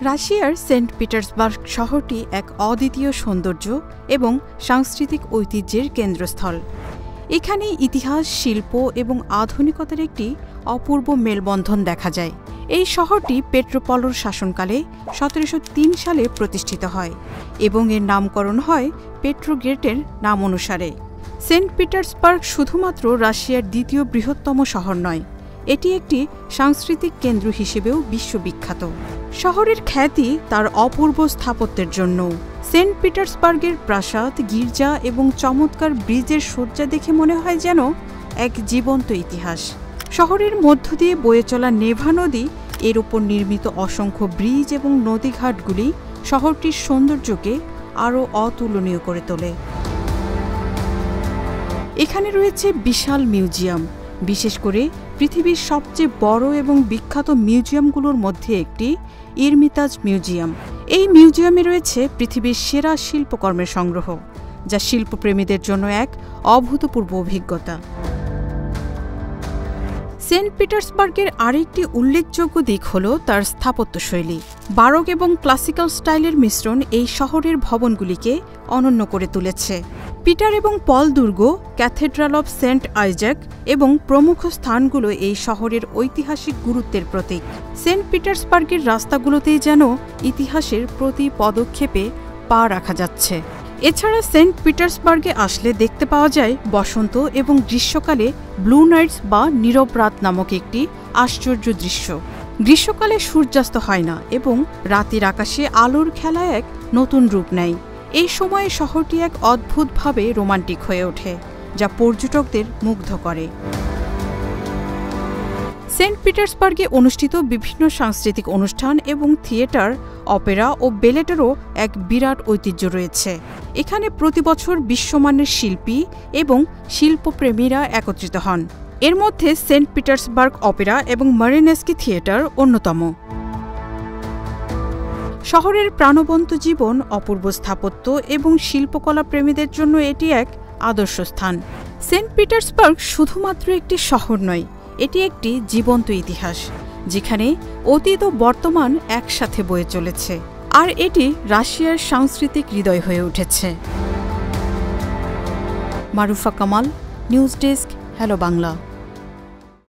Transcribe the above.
রাশিয়ার Saint Petersburg শহরটি এক অদ্বিতীয় সৌন্দর্য এবং সাংস্কৃতিক ঐতিহ্যের কেন্দ্রস্থল। এখানে ইতিহাস, শিল্প এবং আধুনিকতার একটি অপূর্ব মেলবন্ধন দেখা যায়। এই শহরটি পেট্রোপলোর শাসনকালে ১৭০৩ সালে প্রতিষ্ঠিত হয় এবং এর নামকরণ হয় পেট্রোগ্রেটের নাম অনুসারে। সেন্ট পিটার্সবার্গ শুধুমাত্র রাশিয়ার দ্বিতীয় বৃহত্তম শহর নয়, এটি একটি সাংস্কৃতিক কেন্দ্র হিসেবেও বিশ্ববিখ্যাত। শহরের খ্যাতি তার অপূর্ব স্থাপত্যের জন্য। সেন্ট পিটার্সবার্গের প্রাসাদ, গির্জা এবং চমৎকার ব্রিজের সজ্জা দেখে মনে হয় যেন এক জীবন্ত ইতিহাস। শহরের মধ্য দিয়ে বয়ে চলা নেভা নদী, এর উপর নির্মিত অসংখ্য ব্রিজ এবং নদীঘাটগুলি শহরটির সৌন্দর্যকে আরও অতুলনীয় করে তোলে। এখানে রয়েছে বিশাল মিউজিয়াম, বিশেষ করে পৃথিবীর সবচেয়ে বড় এবং বিখ্যাত মিউজিয়ামগুলোর মধ্যে একটি এরমিতাজ মিউজিয়াম। এই মিউজিয়ামে রয়েছে পৃথিবীর সেরা শিল্পকর্মের সংগ্রহ, যা শিল্পপ্রেমীদের জন্য এক অভূতপূর্ব অভিজ্ঞতা। সেন্ট পিটার্সবার্গের আরেকটি উল্লেখযোগ্য দিক হল তার স্থাপত্যশৈলী। বারোক এবং ক্লাসিক্যাল স্টাইলের মিশ্রণ এই শহরের ভবনগুলিকে অনন্য করে তুলেছে। পিটার এবং পল দুর্গ, ক্যাথেড্রাল অব সেন্ট আইজ্যাক এবং প্রমুখ স্থানগুলো এই শহরের ঐতিহাসিক গুরুত্বের প্রতীক। সেন্ট পিটার্সবার্গের রাস্তাগুলোতেই যেন ইতিহাসের প্রতি পদক্ষেপে পা রাখা যাচ্ছে। এছাড়া সেন্ট পিটার্সবার্গে আসলে দেখতে পাওয়া যায় বসন্ত এবং গ্রীষ্মকালে ব্লু নাইটস বা নীরব রাত নামক একটি আশ্চর্য দৃশ্য। গ্রীষ্মকালে সূর্যাস্ত হয় না এবং রাতের আকাশে আলোর খেলা এক নতুন রূপ নেয়। এই সময়ে শহরটি এক অদ্ভুতভাবে রোমান্টিক হয়ে ওঠে, যা পর্যটকদের মুগ্ধ করে। সেন্ট পিটার্সবার্গে অনুষ্ঠিত বিভিন্ন সাংস্কৃতিক অনুষ্ঠান এবং থিয়েটার, অপেরা ও ব্যালেটেরও এক বিরাট ঐতিহ্য রয়েছে। এখানে প্রতি বছর বিশ্বমানের শিল্পী এবং শিল্পপ্রেমীরা একত্রিত হন। এর মধ্যে সেন্ট পিটার্সবার্গ অপেরা এবং মারিনেস্কি থিয়েটার অন্যতম। শহরের প্রাণবন্ত জীবন, অপূর্ব স্থাপত্য এবং শিল্পকলা প্রেমীদের জন্য এটি এক আদর্শ স্থান। সেন্ট পিটার্সবার্গ শুধুমাত্র একটি শহর নয়, এটি একটি জীবন্ত ইতিহাস, যেখানে অতীত ও বর্তমান একসাথে বয়ে চলেছে, আর এটি রাশিয়ার সাংস্কৃতিক হৃদয় হয়ে উঠেছে। Marufa Kamal, news desk, hello Bangla.